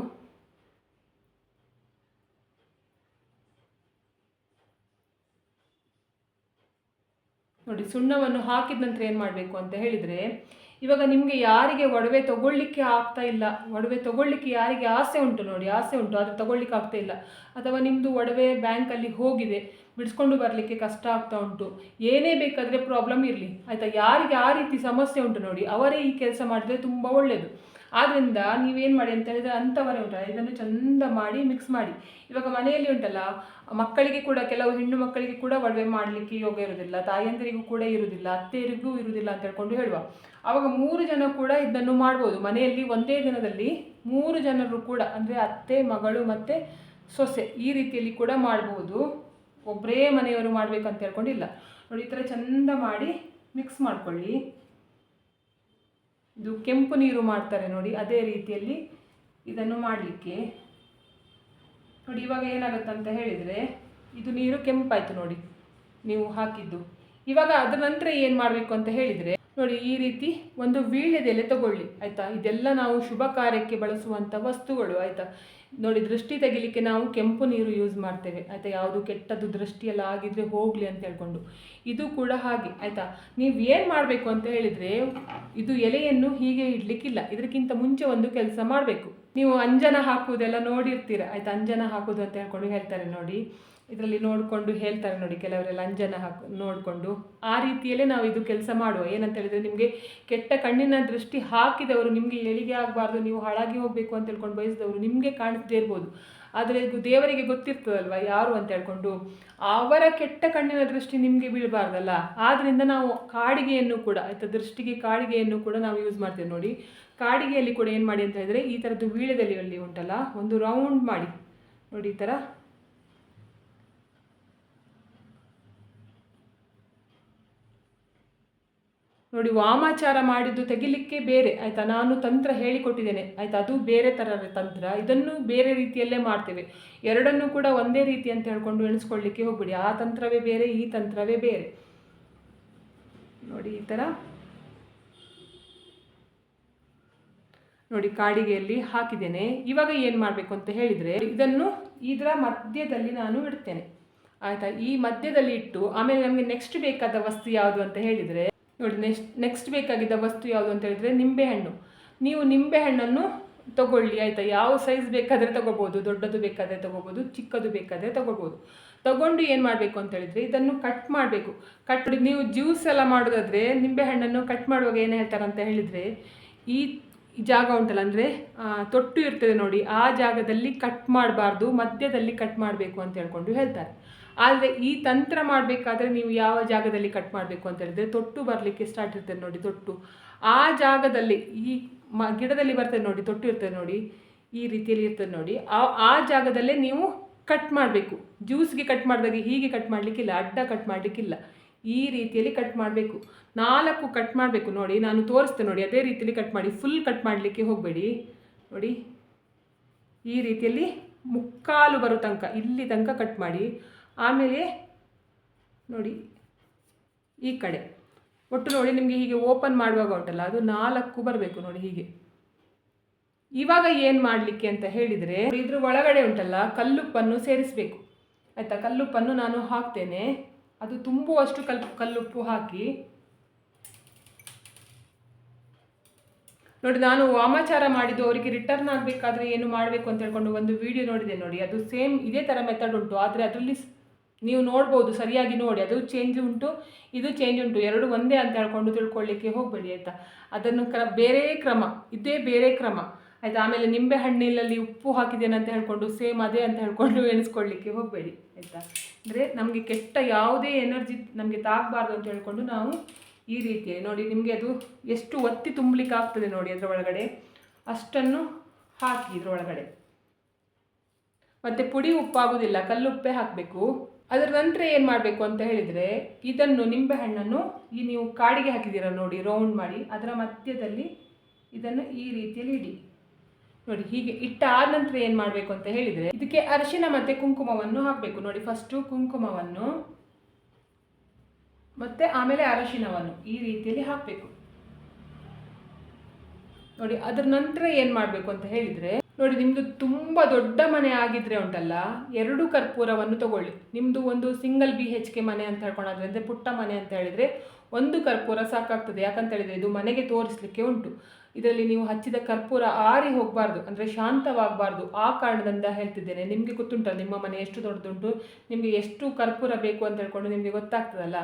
ನೋಡಿ. ಸುಣ್ಣವನ್ನು ಹಾಕಿದ ನಂತರ ಏನು ಮಾಡಬೇಕು ಅಂತ ಹೇಳಿದರೆ ಇವಾಗ ನಿಮಗೆ ಯಾರಿಗೆ ಒಡವೆ ತೊಗೊಳ್ಳಿಕ್ಕೆ ಆಗ್ತಾ ಇಲ್ಲ, ಒಡವೆ ತೊಗೊಳ್ಳಿಕ್ಕೆ ಯಾರಿಗೆ ಆಸೆ ಉಂಟು ನೋಡಿ, ಆಸೆ ಉಂಟು ಆದರೆ ತೊಗೊಳ್ಳಿಕ್ಕೆ ಆಗ್ತಾ ಇಲ್ಲ, ಅಥವಾ ನಿಮ್ಮದು ಒಡವೆ ಬ್ಯಾಂಕಲ್ಲಿ ಹೋಗಿದೆ ಬಿಡಿಸ್ಕೊಂಡು ಬರಲಿಕ್ಕೆ ಕಷ್ಟ ಆಗ್ತಾ ಉಂಟು, ಏನೇ ಬೇಕಾದರೆ ಪ್ರಾಬ್ಲಮ್ ಇರಲಿ, ಆಯಿತಾ. ಯಾರಿಗೆ ಆ ರೀತಿ ಸಮಸ್ಯೆ ಉಂಟು ನೋಡಿ ಅವರೇ ಈ ಕೆಲಸ ಮಾಡಿದರೆ ತುಂಬ ಒಳ್ಳೆಯದು. ಆದ್ದರಿಂದ ನೀವೇನು ಮಾಡಿ ಅಂತ ಹೇಳಿದರೆ ಅಂಥವರೇ ಉಂಟಲ್ಲ ಇದನ್ನು ಚೆಂದ ಮಾಡಿ ಮಿಕ್ಸ್ ಮಾಡಿ. ಇವಾಗ ಮನೆಯಲ್ಲಿ ಉಂಟಲ್ಲ ಮಕ್ಕಳಿಗೆ ಕೂಡ, ಕೆಲವು ಹೆಣ್ಣು ಮಕ್ಕಳಿಗೆ ಕೂಡ ಒಡವೆ ಮಾಡಲಿಕ್ಕೆ ಯೋಗ ಇರೋದಿಲ್ಲ, ತಾಯಂದಿರಿಗೂ ಕೂಡ ಇರುವುದಿಲ್ಲ, ಅತ್ತೆಯರಿಗೂ ಇರುವುದಿಲ್ಲ ಅಂತ ಹೇಳ್ಕೊಂಡು ಹೇಳುವ. ಆವಾಗ 3 ಜನ ಕೂಡ ಇದನ್ನು ಮಾಡ್ಬೋದು ಮನೆಯಲ್ಲಿ ಒಂದೇ ದಿನದಲ್ಲಿ. 3 ಜನರು ಕೂಡ ಅಂದರೆ ಅತ್ತೆ ಮಗಳು ಮತ್ತು ಸೊಸೆ ಈ ರೀತಿಯಲ್ಲಿ ಕೂಡ ಮಾಡ್ಬೋದು. ಒಬ್ಬರೇ ಮನೆಯವರು ಮಾಡಬೇಕಂತ ಹೇಳ್ಕೊಂಡಿಲ್ಲ ನೋಡಿ. ಈ ಥರ ಚೆಂದ ಮಾಡಿ ಮಿಕ್ಸ್ ಮಾಡ್ಕೊಳ್ಳಿ. ಇದು ಕೆಂಪು ನೀರು ಮಾಡ್ತಾರೆ ನೋಡಿ ಅದೇ ರೀತಿಯಲ್ಲಿ ಇದನ್ನು ಮಾಡಲಿಕ್ಕೆ ನೋಡಿ. ಇವಾಗ ಏನಾಗುತ್ತೆ ಅಂತ ಹೇಳಿದರೆ ಇದು ನೀರು ಕೆಂಪಾಯಿತು ನೋಡಿ ನೀವು ಹಾಕಿದ್ದು. ಇವಾಗ ಅದರ ನಂತರ ಏನು ಮಾಡಬೇಕು ಅಂತ ಹೇಳಿದರೆ ನೋಡಿ ಈ ರೀತಿ ಒಂದು ವೀಳ್ಯದೆಲೆ ತಗೊಳ್ಳಿ, ಆಯಿತಾ. ಇದೆಲ್ಲ ನಾವು ಶುಭ ಕಾರ್ಯಕ್ಕೆ ಬಳಸುವಂಥ ವಸ್ತುಗಳು, ಆಯಿತಾ. ನೋಡಿ ದೃಷ್ಟಿ ತೆಗಿಲಿಕ್ಕೆ ನಾವು ಕೆಂಪು ನೀರು ಯೂಸ್ ಮಾಡ್ತೇವೆ, ಆಯಿತಾ. ಯಾವುದು ಕೆಟ್ಟದ್ದು ದೃಷ್ಟಿಯೆಲ್ಲ ಆಗಿದ್ರೆ ಹೋಗಲಿ ಅಂತ ಹೇಳ್ಕೊಂಡು ಇದು ಕೂಡ ಹಾಗೆ, ಆಯಿತಾ. ನೀವು ಏನು ಮಾಡಬೇಕು ಅಂತ ಹೇಳಿದರೆ ಇದು ಎಲೆಯನ್ನು ಹೀಗೆ ಇಡಲಿಕ್ಕಿಲ್ಲ, ಇದಕ್ಕಿಂತ ಮುಂಚೆ ಒಂದು ಕೆಲಸ ಮಾಡಬೇಕು. ನೀವು ಅಂಜನ ಹಾಕುವುದೆಲ್ಲ ನೋಡಿರ್ತೀರ, ಆಯಿತಾ. ಅಂಜನ ಹಾಕೋದು ಅಂತ ಹೇಳ್ಕೊಂಡು ಹೇಳ್ತಾರೆ ನೋಡಿ. ಇದರಲ್ಲಿ ನೋಡಿಕೊಂಡು ಹೇಳ್ತಾರೆ ನೋಡಿ ಕೆಲವರೆಲ್ಲ ಅಂಜನ ನೋಡಿಕೊಂಡು ಆ ರೀತಿಯಲ್ಲೇ ನಾವು ಇದು ಕೆಲಸ ಮಾಡುವ. ಏನಂತ ಹೇಳಿದರೆ, ನಿಮಗೆ ಕೆಟ್ಟ ಕಣ್ಣಿನ ದೃಷ್ಟಿ ಹಾಕಿದವರು ನಿಮಗೆ ಏಳಿಗೆ ಆಗಬಾರ್ದು, ನೀವು ಹಾಳಾಗಿ ಹೋಗಬೇಕು ಅಂತ ಹೇಳ್ಕೊಂಡು ಬಯಸಿದವರು ನಿಮಗೆ ಕಾಣಿಸದೇ ಇರ್ಬೋದು. ಆದರೆ ಇದು ದೇವರಿಗೆ ಗೊತ್ತಿರ್ತದಲ್ವ ಯಾರು ಅಂತ ಹೇಳ್ಕೊಂಡು, ಅವರ ಕೆಟ್ಟ ಕಣ್ಣಿನ ದೃಷ್ಟಿ ನಿಮಗೆ ಬೀಳಬಾರ್ದಲ್ಲ. ಆದ್ದರಿಂದ ನಾವು ಕಾಡಿಗೆಯನ್ನು ಕೂಡ ಆಯಿತಾ, ದೃಷ್ಟಿಗೆ ಕಾಡಿಗೆಯನ್ನು ಕೂಡ ನಾವು ಯೂಸ್ ಮಾಡ್ತೇವೆ ನೋಡಿ. ಕಾಡಿಗೆಯಲ್ಲಿ ಕೂಡ ಏನು ಮಾಡಿ ಅಂತ ಹೇಳಿದರೆ, ಈ ಥರದ್ದು ವೀಳ್ಯದಲ್ಲಿ ಉಂಟಲ್ಲ, ಒಂದು ರೌಂಡ್ ಮಾಡಿ ನೋಡಿ, ಈ ಥರ ನೋಡಿ. ವಾಮಾಚಾರ ಮಾಡಿದ್ದು ತೆಗಿಲಿಕ್ಕೆ ಬೇರೆ ಆಯಿತಾ, ನಾನು ತಂತ್ರ ಹೇಳಿಕೊಟ್ಟಿದ್ದೇನೆ ಆಯಿತಾ, ಅದು ಬೇರೆ ಥರದ ತಂತ್ರ. ಇದನ್ನು ಬೇರೆ ರೀತಿಯಲ್ಲೇ ಮಾಡ್ತೇವೆ. ಎರಡನ್ನೂ ಕೂಡ ಒಂದೇ ರೀತಿ ಅಂತ ಹೇಳ್ಕೊಂಡು ಎಣಿಸ್ಕೊಳ್ಳಿಕ್ಕೆ ಹೋಗ್ಬಿಡಿ. ಆ ತಂತ್ರವೇ ಬೇರೆ, ಈ ತಂತ್ರವೇ ಬೇರೆ ನೋಡಿ. ಈ ಥರ ನೋಡಿ ಕಾಡಿಗೆಯಲ್ಲಿ ಹಾಕಿದ್ದೇನೆ. ಇವಾಗ ಏನು ಮಾಡಬೇಕು ಅಂತ ಹೇಳಿದರೆ, ಇದನ್ನು ಇದರ ಮಧ್ಯದಲ್ಲಿ ನಾನು ಇಡ್ತೇನೆ ಆಯಿತಾ. ಈ ಮಧ್ಯದಲ್ಲಿ ಇಟ್ಟು ಆಮೇಲೆ ನಮಗೆ ನೆಕ್ಸ್ಟ್ ಬೇಕಾದ ವಸ್ತು ಯಾವುದು ಅಂತ ಹೇಳಿದರೆ ನೋಡಿ, ನೆಕ್ಸ್ಟ್ ಬೇಕಾಗಿದ್ದ ವಸ್ತು ಯಾವುದು ಅಂತ ಹೇಳಿದರೆ ನಿಂಬೆಹಣ್ಣು. ನೀವು ನಿಂಬೆಹಣ್ಣನ್ನು ತಗೊಳ್ಳಿ ಆಯಿತಾ. ಯಾವ ಸೈಜ್ ಬೇಕಾದರೆ ತೊಗೋಬೋದು, ದೊಡ್ಡದು ಬೇಕಾದರೆ ತೊಗೋಬೋದು, ಚಿಕ್ಕದು ಬೇಕಾದರೆ ತೊಗೋಬೋದು. ತಗೊಂಡು ಏನು ಮಾಡಬೇಕು ಅಂತ ಹೇಳಿದರೆ, ಇದನ್ನು ಕಟ್ ಮಾಡಬೇಕು. ನೀವು ಜ್ಯೂಸ್ ಎಲ್ಲ ಮಾಡೋದಾದರೆ ನಿಂಬೆಹಣ್ಣನ್ನು ಕಟ್ ಮಾಡುವಾಗ ಏನು ಹೇಳ್ತಾರೆ ಅಂತ ಹೇಳಿದರೆ, ಈ ಜಾಗ ಉಂಟಲ್ಲ, ಅಂದರೆ ತೊಟ್ಟು ಇರ್ತದೆ ನೋಡಿ, ಆ ಜಾಗದಲ್ಲಿ ಕಟ್ ಮಾಡಬಾರ್ದು, ಮಧ್ಯದಲ್ಲಿ ಕಟ್ ಮಾಡಬೇಕು ಅಂತ ಹೇಳ್ಕೊಂಡು ಹೇಳ್ತಾರೆ. ಆದರೆ ಈ ತಂತ್ರ ಮಾಡಬೇಕಾದ್ರೆ ನೀವು ಯಾವ ಜಾಗದಲ್ಲಿ ಕಟ್ ಮಾಡಬೇಕು ಅಂತ ಹೇಳಿದರೆ, ತೊಟ್ಟು ಬರಲಿಕ್ಕೆ ಸ್ಟಾರ್ಟ್ ಇರ್ತದೆ ನೋಡಿ, ತೊಟ್ಟು ಆ ಜಾಗದಲ್ಲಿ, ಈ ಗಿಡದಲ್ಲಿ ಬರ್ತದೆ ನೋಡಿ, ತೊಟ್ಟು ಇರ್ತದೆ ನೋಡಿ, ಈ ರೀತಿಯಲ್ಲಿ ಇರ್ತದೆ ನೋಡಿ, ಆ ಜಾಗದಲ್ಲೇ ನೀವು ಕಟ್ ಮಾಡಬೇಕು. ಜ್ಯೂಸ್ಗೆ ಕಟ್ ಮಾಡಿದಾಗ ಹೀಗೆ ಕಟ್ ಮಾಡಲಿಕ್ಕಿಲ್ಲ, ಅಡ್ಡ ಕಟ್ ಮಾಡಲಿಕ್ಕಿಲ್ಲ, ಈ ರೀತಿಯಲ್ಲಿ ಕಟ್ ಮಾಡಬೇಕು. 4 ಕಟ್ ಮಾಡಬೇಕು ನೋಡಿ, ನಾನು ತೋರಿಸ್ತೇನೆ ನೋಡಿ, ಅದೇ ರೀತಿಯಲ್ಲಿ ಕಟ್ ಮಾಡಿ. ಫುಲ್ ಕಟ್ ಮಾಡಲಿಕ್ಕೆ ಹೋಗಬೇಡಿ ನೋಡಿ, ಈ ರೀತಿಯಲ್ಲಿ ಮುಕ್ಕಾಲು ಬರೋ ತನಕ, ಇಲ್ಲಿ ತನಕ ಕಟ್ ಮಾಡಿ. ಆಮೇಲೆ ನೋಡಿ ಈ ಕಡೆ ಒಟ್ಟು ನೋಡಿ, ನಿಮಗೆ ಹೀಗೆ ಓಪನ್ ಮಾಡುವಾಗ ಉಂಟಲ್ಲ, ಅದು 4 ಬರಬೇಕು ನೋಡಿ ಹೀಗೆ. ಇವಾಗ ಏನು ಮಾಡಲಿಕ್ಕೆ ಅಂತ ಹೇಳಿದರೆ, ಇದ್ರ ಒಳಗಡೆ ಉಂಟಲ್ಲ ಕಲ್ಲುಪ್ಪನ್ನು ಸೇರಿಸಬೇಕು ಆಯಿತಾ. ಕಲ್ಲುಪ್ಪನ್ನು ನಾನು ಹಾಕ್ತೇನೆ, ಅದು ತುಂಬುವಷ್ಟು ಕಲ್ಲುಪ್ಪು ಹಾಕಿ ನೋಡಿ. ನಾನು ವಾಮಾಚಾರ ಮಾಡಿದ್ದು ಅವರಿಗೆ ರಿಟರ್ನ್ ಆಗಬೇಕಾದ್ರೆ ಏನು ಮಾಡಬೇಕು ಅಂತ ಹೇಳ್ಕೊಂಡು ಒಂದು ವಿಡಿಯೋ ನೋಡಿದೆ ನೋಡಿ, ಅದು ಸೇಮ್ ಇದೇ ಥರ ಮೆಥಡ್ ಉಂಟು. ಆದರೆ ಅದರಲ್ಲಿ ನೀವು ನೋಡ್ಬೋದು, ಸರಿಯಾಗಿ ನೋಡಿ, ಅದು ಚೇಂಜ್ ಉಂಟು, ಇದು ಚೇಂಜ್ ಉಂಟು, ಎರಡು ಒಂದೇ ಅಂತ ಹೇಳ್ಕೊಂಡು ತಿಳ್ಕೊಳ್ಳಿಕ್ಕೆ ಹೋಗಬೇಡಿ ಆಯಿತಾ. ಅದನ್ನು ಬೇರೆ ಕ್ರಮ, ಇದೇ ಬೇರೆ ಕ್ರಮ ಆಯಿತಾ. ಆಮೇಲೆ ನಿಂಬೆ ಹಣ್ಣಿನಲ್ಲಿ ಉಪ್ಪು ಹಾಕಿದ್ದೇನೆ ಅಂತ ಹೇಳ್ಕೊಂಡು ಸೇಮ್ ಅದೇ ಅಂತ ಹೇಳ್ಕೊಂಡು ಎಣಿಸ್ಕೊಳ್ಳಿಕ್ಕೆ ಹೋಗಬೇಡಿ ಆಯಿತಾ. ಅಂದರೆ ನಮಗೆ ಕೆಟ್ಟ ಯಾವುದೇ ಎನರ್ಜಿ ನಮಗೆ ತಾಗಬಾರ್ದು ಅಂತ ಹೇಳ್ಕೊಂಡು ನಾವು ಈ ರೀತಿ ನೋಡಿ, ನಿಮಗೆ ಅದು ಎಷ್ಟು ಒತ್ತಿ ತುಂಬಲಿಕ್ಕೆ ಆಗ್ತದೆ ನೋಡಿ, ಅದರ ಒಳಗಡೆ ಅಷ್ಟನ್ನು ಹಾಕಿ ಇದರ ಒಳಗಡೆ. ಮತ್ತು ಪುಡಿ ಉಪ್ಪಾಗೋದಿಲ್ಲ, ಕಲ್ಲುಪ್ಪೇ ಹಾಕಬೇಕು. ಅದರ ನಂತರ ಏನು ಮಾಡಬೇಕು ಅಂತ ಹೇಳಿದರೆ, ಇದನ್ನು ನಿಂಬೆಹಣ್ಣನ್ನು ಈ ನೀವು ಕಾಡಿಗೆ ಹಾಕಿದ್ದೀರ ನೋಡಿ, ರೌಂಡ್ ಮಾಡಿ ಅದರ ಮಧ್ಯದಲ್ಲಿ ಇದನ್ನು ಈ ರೀತಿಯಲ್ಲಿ ಇಡಿ ನೋಡಿ. ಹೀಗೆ ಇಟ್ಟಾದ ನಂತರ ಏನು ಮಾಡಬೇಕು ಅಂತ ಹೇಳಿದರೆ, ಇದಕ್ಕೆ ಅರಿಶಿನ ಮತ್ತು ಕುಂಕುಮವನ್ನು ಹಾಕಬೇಕು ನೋಡಿ. ಫಸ್ಟು ಕುಂಕುಮವನ್ನು ಮತ್ತು ಆಮೇಲೆ ಅರಿಶಿನವನ್ನು ಈ ರೀತಿಯಲ್ಲಿ ಹಾಕಬೇಕು ನೋಡಿ. ಅದರ ನಂತರ ಏನು ಮಾಡಬೇಕು ಅಂತ ಹೇಳಿದರೆ ನೋಡಿ, ನಿಮ್ಮದು ತುಂಬ ದೊಡ್ಡ ಮನೆ ಆಗಿದ್ರೆ ಉಂಟಲ್ಲ, 2 ಕರ್ಪೂರವನ್ನು ತಗೊಳ್ಳಿ. ನಿಮ್ಮದು ಒಂದು ಸಿಂಗಲ್ BHK ಮನೆ ಅಂತ ಹೇಳ್ಕೊಂಡ್ರೆ, ಅಂದರೆ ಪುಟ್ಟ ಮನೆ ಅಂತ ಹೇಳಿದರೆ 1 ಕರ್ಪೂರ ಸಾಕಾಗ್ತದೆ. ಯಾಕಂತ ಹೇಳಿದರೆ ಇದು ಮನೆಗೆ ತೋರಿಸಲಿಕ್ಕೆ ಉಂಟು. ಇದರಲ್ಲಿ ನೀವು ಹಚ್ಚಿದ ಕರ್ಪೂರ ಆರಿ ಹೋಗಬಾರ್ದು, ಅಂದರೆ ಶಾಂತವಾಗಬಾರ್ದು. ಆ ಕಾರಣದಿಂದ ಹೇಳ್ತಿದ್ದೇನೆ. ನಿಮಗೆ ಗೊತ್ತುಂಟಲ್ಲ ನಿಮ್ಮ ಮನೆ ಎಷ್ಟು ದೊಡ್ಡದುಂಟು, ನಿಮಗೆ ಎಷ್ಟು ಕರ್ಪೂರ ಬೇಕು ಅಂತ ಹೇಳ್ಕೊಂಡು ನಿಮಗೆ ಗೊತ್ತಾಗ್ತದಲ್ಲ.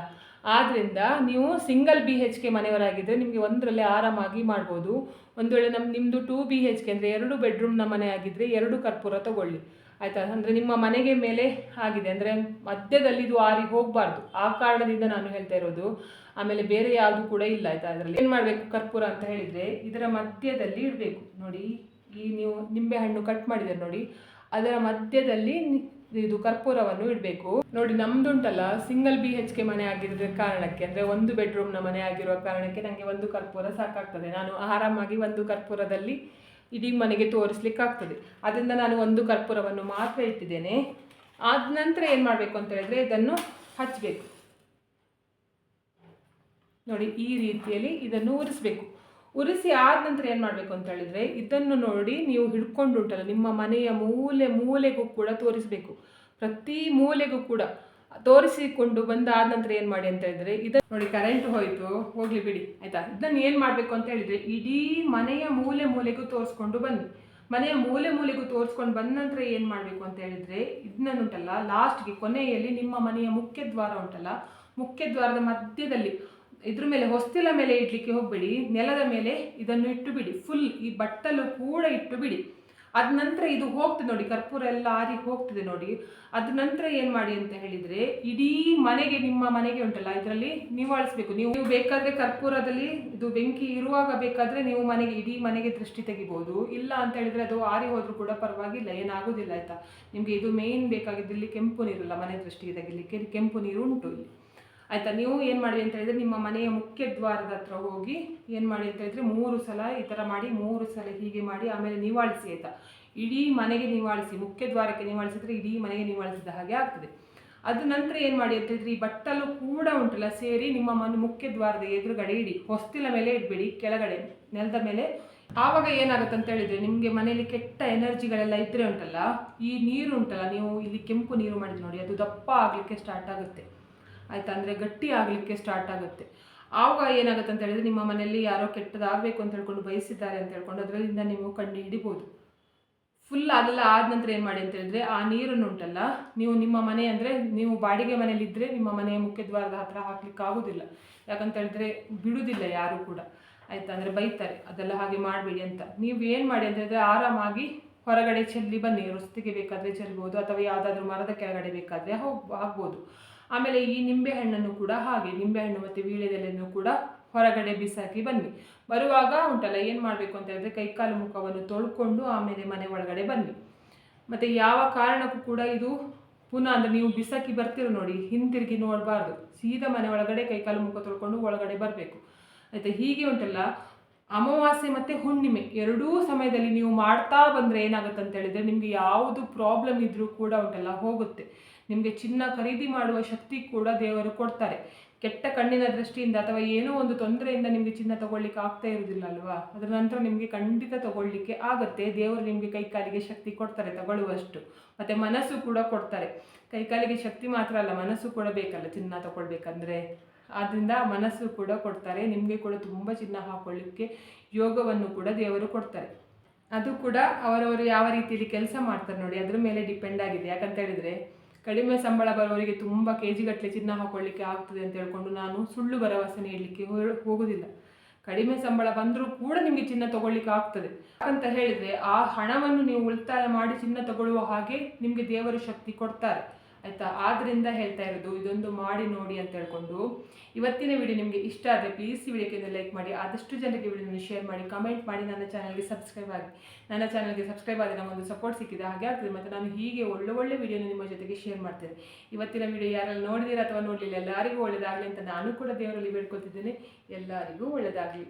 ಆದ್ದರಿಂದ ನೀವು ಸಿಂಗಲ್ BHK ಮನೆಯವರಾಗಿದ್ದರೆ ನಿಮಗೆ ಒಂದರಲ್ಲೇ ಆರಾಮಾಗಿ ಮಾಡ್ಬೋದು. ಒಂದು ವೇಳೆ ನಿಮ್ಮದು 2 BHK ಅಂದರೆ 2 ಬೆಡ್ರೂಮ್ನ ಮನೆ ಆಗಿದ್ದರೆ 2 ಕರ್ಪೂರ ತಗೊಳ್ಳಿ ಆಯಿತಾ. ಅಂದರೆ ನಿಮ್ಮ ಮನೆಗೆ ಮೇಲೆ ಆಗಿದೆ ಅಂದರೆ ಮಧ್ಯದಲ್ಲಿ ಇದು ಆರಿ ಹೋಗಬಾರ್ದು, ಆ ಕಾರಣದಿಂದ ನಾನು ಹೇಳ್ತಾ ಇರೋದು. ಆಮೇಲೆ ಬೇರೆ ಯಾವುದು ಕೂಡ ಇಲ್ಲ ಆಯಿತಾ. ಅದರಲ್ಲಿ ಏನು ಮಾಡಬೇಕು ಕರ್ಪೂರ ಅಂತ ಹೇಳಿದರೆ, ಇದರ ಮಧ್ಯದಲ್ಲಿ ಇಡಬೇಕು ನೋಡಿ. ಈ ನೀವು ನಿಂಬೆಹಣ್ಣು ಕಟ್ ಮಾಡಿದರೆ ನೋಡಿ, ಅದರ ಮಧ್ಯದಲ್ಲಿ ಇದು ಕರ್ಪೂರವನ್ನು ಇಡಬೇಕು ನೋಡಿ. ನಮ್ಮದುಂಟಲ್ಲ ಸಿಂಗಲ್ BHK ಮನೆ ಆಗಿರೋ ಕಾರಣಕ್ಕೆ, ಅಂದರೆ 1 ಬೆಡ್ರೂಮ್ನ ಮನೆ ಆಗಿರುವ ಕಾರಣಕ್ಕೆ ನನಗೆ 1 ಕರ್ಪೂರ ಸಾಕಾಗ್ತದೆ. ನಾನು ಆರಾಮಾಗಿ 1 ಕರ್ಪೂರದಲ್ಲಿ ಇಡೀ ಮನೆಗೆ ತೋರಿಸ್ಲಿಕ್ಕಾಗ್ತದೆ. ಅದರಿಂದ ನಾನು 1 ಕರ್ಪೂರವನ್ನು ಮಾತ್ರ ಇಟ್ಟಿದ್ದೇನೆ. ಆದ ನಂತರ ಏನು ಮಾಡಬೇಕು ಅಂತ ಹೇಳಿದರೆ, ಇದನ್ನು ಹಚ್ಚಬೇಕು ನೋಡಿ. ಈ ರೀತಿಯಲ್ಲಿ ಇದನ್ನು ಉರಿಸಬೇಕು. ಉರಿಸಿ ಆದ ನಂತರ ಏನು ಮಾಡಬೇಕು ಅಂತ ಹೇಳಿದರೆ, ಇದನ್ನು ನೋಡಿ ನೀವು ಹಿಡ್ಕೊಂಡು ಉಂಟಲ್ಲ, ನಿಮ್ಮ ಮನೆಯ ಮೂಲೆಗೂ ಕೂಡ ತೋರಿಸಬೇಕು. ಪ್ರತಿ ಮೂಲೆಗೂ ಕೂಡ ತೋರಿಸಿಕೊಂಡು ಬಂದಾದ ನಂತರ ಏನು ಮಾಡಿ ಅಂತ ಹೇಳಿದರೆ, ಇದನ್ನು ನೋಡಿ ಕರೆಂಟ್ ಹೋಯಿತು, ಹೋಗಲಿ ಬಿಡಿ ಆಯಿತಾ. ಇದನ್ನು ಏನು ಮಾಡಬೇಕು ಅಂತ ಹೇಳಿದರೆ, ಇಡೀ ಮನೆಯ ಮೂಲೆಗೂ ತೋರಿಸ್ಕೊಂಡು ಬನ್ನಿ. ಮನೆಯ ಮೂಲೆ ಮೂಲೆಗೂ ತೋರಿಸ್ಕೊಂಡು ಬಂದ ನಂತರ ಏನು ಮಾಡಬೇಕು ಅಂತ ಹೇಳಿದರೆ, ಇದನ್ನುಂಟಲ್ಲ ಲಾಸ್ಟ್ಗೆ ಕೊನೆಯಲ್ಲಿ ನಿಮ್ಮ ಮನೆಯ ಮುಖ್ಯ ದ್ವಾರ ಉಂಟಲ್ಲ, ಮುಖ್ಯ ದ್ವಾರದ ಮಧ್ಯದಲ್ಲಿ ಇದ್ರ ಮೇಲೆ ಹೊಸ್ತಿಲ ಮೇಲೆ ಇಡ್ಲಿಕ್ಕೆ ಹೋಗಬೇಡಿ, ನೆಲದ ಮೇಲೆ ಇದನ್ನು ಇಟ್ಟು ಬಿಡಿ. ಫುಲ್ ಈ ಬಟ್ಟಲು ಕೂಡ ಇಟ್ಟು ಬಿಡಿ. ಅದ ನಂತರ ಇದು ಹೋಗ್ತದೆ ನೋಡಿ, ಕರ್ಪೂರ ಎಲ್ಲ ಆರಿ ಹೋಗ್ತದೆ ನೋಡಿ. ಅದ ನಂತರ ಏನು ಮಾಡಿ ಅಂತ ಹೇಳಿದರೆ, ಇಡೀ ಮನೆಗೆ, ನಿಮ್ಮ ಮನೆಗೆ ಉಂಟಲ್ಲ ಇದರಲ್ಲಿ ನಿವಾಳಿಸ್ಬೇಕು. ನೀವು ಬೇಕಾದರೆ ಕರ್ಪೂರದಲ್ಲಿ ಇದು ಬೆಂಕಿ ಇರುವಾಗ ಬೇಕಾದರೆ ನೀವು ಮನೆಗೆ, ಇಡೀ ಮನೆಗೆ ದೃಷ್ಟಿ ತೆಗಿಬೋದು. ಇಲ್ಲ ಅಂತ ಹೇಳಿದರೆ ಅದು ಆರಿ ಹೋದರೂ ಕೂಡ ಪರವಾಗಿಲ್ಲ, ಏನಾಗೋದಿಲ್ಲ ಆಯಿತಾ. ನಿಮಗೆ ಇದು ಮೇಯ್ನ್ ಬೇಕಾಗಿದ್ದು ಇಲ್ಲಿ ಕೆಂಪು ನೀರಲ್ಲ, ಮನೆ ದೃಷ್ಟಿಗೆ ತೆಗಿಲಿಕ್ಕೆ ಕೆಂಪು ನೀರು ಉಂಟು ಇಲ್ಲಿ ಆಯಿತಾ. ನೀವು ಏನು ಮಾಡಿ ಅಂತ ಹೇಳಿದರೆ, ನಿಮ್ಮ ಮನೆಯ ಮುಖ್ಯ ದ್ವಾರದ ಹತ್ರ ಹೋಗಿ ಏನು ಮಾಡಿ ಅಂತ ಹೇಳಿದರೆ 3 ಸಲ ಈ ಥರ ಮಾಡಿ, 3 ಸಲ ಹೀಗೆ ಮಾಡಿ ಆಮೇಲೆ ನಿವಾಳಿಸಿ ಆಯಿತಾ. ಇಡೀ ಮನೆಗೆ ನಿವಾಳಿಸಿ, ಮುಖ್ಯ ದ್ವಾರಕ್ಕೆ ನಿವಾಳಿಸಿದರೆ ಇಡೀ ಮನೆಗೆ ನಿವಾಳಿಸಿದ ಹಾಗೆ ಆಗ್ತದೆ. ಅದ ನಂತರ ಏನು ಮಾಡಿ ಅಂತ ಹೇಳಿದರೆ, ಈ ಬಟ್ಟಲು ಕೂಡ ಉಂಟಲ್ಲ ಸೇರಿ ನಿಮ್ಮ ಮುಖ್ಯ ದ್ವಾರದ ಎದುರುಗಡೆ ಇಡಿ. ಹೊಸ್ತಿಲ ಮೇಲೆ ಇಡಬೇಡಿ, ಕೆಳಗಡೆ ನೆಲದ ಮೇಲೆ. ಆವಾಗ ಏನಾಗುತ್ತೆ ಅಂತ ಹೇಳಿದರೆ, ನಿಮಗೆ ಮನೆಯಲ್ಲಿ ಕೆಟ್ಟ ಎನರ್ಜಿಗಳೆಲ್ಲ ಇದ್ದರೆ ಉಂಟಲ್ಲ, ಈ ನೀರು ಉಂಟಲ್ಲ, ನೀವು ಇಲ್ಲಿ ಕೆಂಪು ನೀರು ಮಾಡಿದ್ರೆ ನೋಡಿ, ಅದು ದಪ್ಪ ಆಗಲಿಕ್ಕೆ ಸ್ಟಾರ್ಟ್ ಆಗುತ್ತೆ ಆಯಿತಾ. ಅಂದರೆ ಗಟ್ಟಿ ಆಗಲಿಕ್ಕೆ ಸ್ಟಾರ್ಟ್ ಆಗುತ್ತೆ. ಆವಾಗ ಏನಾಗುತ್ತೆ ಅಂತ ಹೇಳಿದರೆ, ನಿಮ್ಮ ಮನೆಯಲ್ಲಿ ಯಾರೋ ಕೆಟ್ಟದಾಗಬೇಕು ಅಂತ ಹೇಳ್ಕೊಂಡು ಬಯಸಿದ್ದಾರೆ ಅಂತ ಹೇಳ್ಕೊಂಡು ಅದರಿಂದ ನೀವು ಕಂಡು ಹಿಡಿಬೋದು. ಫುಲ್ ಅದೆಲ್ಲ ಆದ ನಂತರ ಏನು ಮಾಡಿ ಅಂತ ಹೇಳಿದರೆ, ಆ ನೀರನ್ನು ಉಂಟಲ್ಲ, ನೀವು ನಿಮ್ಮ ಮನೆ ಅಂದರೆ ನೀವು ಬಾಡಿಗೆ ಮನೆಯಲ್ಲಿದ್ದರೆ ನಿಮ್ಮ ಮನೆಯ ಮುಖ್ಯ ದ್ವಾರದ ಹತ್ರ ಹಾಕ್ಲಿಕ್ಕೆ ಆಗೋದಿಲ್ಲ. ಯಾಕಂತ ಹೇಳಿದ್ರೆ ಬಿಡುವುದಿಲ್ಲ ಯಾರು ಕೂಡ ಆಯಿತಾ. ಅಂದರೆ ಬೈತಾರೆ, ಅದೆಲ್ಲ ಹಾಗೆ ಮಾಡಬೇಡಿ ಅಂತ. ನೀವು ಏನು ಮಾಡಿ ಅಂತ ಹೇಳಿದರೆ, ಆರಾಮಾಗಿ ಹೊರಗಡೆ ಚೆಲ್ಲಿ ಬನ್ನಿ. ರಸ್ತೆಗೆ ಬೇಕಾದರೆ ಚೆಲ್ಬೋದು, ಅಥವಾ ಯಾವುದಾದ್ರೂ ಮರದ ಕೆಳಗಡೆ ಬೇಕಾದರೆ ಆಗ್ಬೋದು. ಆಮೇಲೆ ಈ ನಿಂಬೆಹಣ್ಣನ್ನು ಕೂಡ ಹಾಗೆ, ನಿಂಬೆಹಣ್ಣು ಮತ್ತು ವೀಳ್ಯದೆಲೆಯನ್ನು ಕೂಡ ಹೊರಗಡೆ ಬಿಸಾಕಿ ಬನ್ನಿ. ಬರುವಾಗ ಉಂಟಲ್ಲ ಏನು ಮಾಡಬೇಕು ಅಂತ ಹೇಳಿದ್ರೆ, ಕೈಕಾಲು ಮುಖವನ್ನು ತೊಳ್ಕೊಂಡು ಆಮೇಲೆ ಮನೆ ಒಳಗಡೆ ಬನ್ನಿ. ಮತ್ತು ಯಾವ ಕಾರಣಕ್ಕೂ ಕೂಡ ಇದು ಪುನಃ ಅಂದರೆ ನೀವು ಬಿಸಾಕಿ ಬರ್ತೀರೋ ನೋಡಿ, ಹಿಂತಿರುಗಿ ನೋಡಬಾರ್ದು. ಸೀದಾ ಮನೆ ಒಳಗಡೆ ಕೈಕಾಲು ಮುಖ ತೊಳ್ಕೊಂಡು ಒಳಗಡೆ ಬರಬೇಕು ಆಯಿತಾ. ಹೀಗೆ ಉಂಟಲ್ಲ, ಅಮಾವಾಸ್ಯೆ ಮತ್ತು ಹುಣ್ಣಿಮೆ ಎರಡೂ ಸಮಯದಲ್ಲಿ ನೀವು ಮಾಡ್ತಾ ಬಂದರೆ ಏನಾಗುತ್ತೆ ಅಂತ ಹೇಳಿದರೆ, ನಿಮಗೆ ಯಾವುದು ಪ್ರಾಬ್ಲಮ್ ಇದ್ದರೂ ಕೂಡ ಉಂಟಲ್ಲ ಹೋಗುತ್ತೆ. ನಿಮಗೆ ಚಿನ್ನ ಖರೀದಿ ಮಾಡುವ ಶಕ್ತಿ ಕೂಡ ದೇವರು ಕೊಡ್ತಾರೆ. ಕೆಟ್ಟ ಕಣ್ಣಿನ ದೃಷ್ಟಿಯಿಂದ ಅಥವಾ ಏನೋ ಒಂದು ತೊಂದರೆಯಿಂದ ನಿಮಗೆ ಚಿನ್ನ ತಗೊಳ್ಳಿಕ್ಕೆ ಆಗ್ತಾ ಇರೋದಿಲ್ಲ ಅಲ್ವಾ, ಅದರ ನಂತರ ನಿಮಗೆ ಖಂಡಿತ ತಗೊಳ್ಳಿಕ್ಕೆ ಆಗುತ್ತೆ. ದೇವರು ನಿಮಗೆ ಕೈಕಾಲಿಗೆ ಶಕ್ತಿ ಕೊಡ್ತಾರೆ ತಗೊಳ್ಳುವಷ್ಟು, ಮತ್ತು ಮನಸ್ಸು ಕೂಡ ಕೊಡ್ತಾರೆ. ಕೈಕಾಲಿಗೆ ಶಕ್ತಿ ಮಾತ್ರ ಅಲ್ಲ, ಮನಸ್ಸು ಕೂಡ ಬೇಕಲ್ಲ ಚಿನ್ನ ತಗೊಳ್ಬೇಕಂದ್ರೆ. ಆದ್ದರಿಂದ ಮನಸ್ಸು ಕೂಡ ಕೊಡ್ತಾರೆ. ನಿಮಗೆ ಕೂಡ ತುಂಬ ಚಿನ್ನ ಹಾಕೊಳ್ಳಿಕ್ಕೆ ಯೋಗವನ್ನು ಕೂಡ ದೇವರು ಕೊಡ್ತಾರೆ. ಅದು ಕೂಡ ಅವರವರು ಯಾವ ರೀತಿಯಲ್ಲಿ ಕೆಲಸ ಮಾಡ್ತಾರೆ ನೋಡಿ, ಅದ್ರ ಮೇಲೆ ಡಿಪೆಂಡ್ ಆಗಿದೆ. ಯಾಕಂತ ಹೇಳಿದರೆ, ಕಡಿಮೆ ಸಂಬಳ ಬರೋರಿಗೆ ತುಂಬ KG ಗಟ್ಟಲೆ ಚಿನ್ನ ಹಾಕೊಳ್ಳಿಕ್ಕೆ ಆಗ್ತದೆ ಅಂತ ಹೇಳ್ಕೊಂಡು ನಾನು ಸುಳ್ಳು ಭರವಸೆ ನೀಡಲಿಕ್ಕೆ ಹೋಗೋದಿಲ್ಲ. ಕಡಿಮೆ ಸಂಬಳ ಬಂದರೂ ಕೂಡ ನಿಮಗೆ ಚಿನ್ನ ತಗೊಳ್ಳಿಕ್ಕೆ ಆಗ್ತದೆ ಅಂತ ಹೇಳಿದರೆ, ಆ ಹಣವನ್ನು ನೀವು ಉಳಿತಾಯ ಮಾಡಿ ಚಿನ್ನ ತಗೊಳ್ಳುವ ಹಾಗೆ ನಿಮಗೆ ದೇವರು ಶಕ್ತಿ ಕೊಡ್ತಾರೆ ಆಯಿತಾ. ಆದ್ದರಿಂದ ಹೇಳ್ತಾ ಇರೋದು, ಇದೊಂದು ಮಾಡಿ ನೋಡಿ ಅಂತ ಹೇಳ್ಕೊಂಡು. ಇವತ್ತಿನ ವಿಡಿಯೋ ನಿಮಗೆ ಇಷ್ಟ ಆದರೆ ಪ್ಲೀಸ್ ಈ ವಿಡಿಯೋಕ್ಕೆ ಲೈಕ್ ಮಾಡಿ, ಆದಷ್ಟು ಜನರಿಗೆ ವಿಡಿಯೋನ ಶೇರ್ ಮಾಡಿ, ಕಮೆಂಟ್ ಮಾಡಿ, ನನ್ನ ಚಾನಲ್ಗೆ ಸಬ್ಸ್ಕ್ರೈಬ್ ಆಗಿ. ನನ್ನ ಚಾನಲ್ಗೆ ಸಬ್ಸ್ಕ್ರೈಬ್ ಆದರೆ ನಮಗೊಂದು ಸಪೋರ್ಟ್ ಸಿಕ್ಕಿದೆ ಹಾಗೆ ಆಗ್ತದೆ. ಮತ್ತು ನಾನು ಹೀಗೆ ಒಳ್ಳೆ ವಿಡಿಯೋನ ನಿಮ್ಮ ಜೊತೆಗೆ ಶೇರ್ ಮಾಡ್ತೇನೆ. ಇವತ್ತಿನ ವಿಡಿಯೋ ಯಾರೆಲ್ಲ ನೋಡಿದ್ದೀರಾ ಅಥವಾ ನೋಡಲಿಲ್ಲ, ಎಲ್ಲರಿಗೂ ಒಳ್ಳೆಯದಾಗಲಿ ಅಂತ ನಾನು ಕೂಡ ದೇವರಲ್ಲಿ ಬೇಡ್ಕೊಳ್ತಿದ್ದೇನೆ. ಎಲ್ಲರಿಗೂ ಒಳ್ಳೆಯದಾಗಲಿ.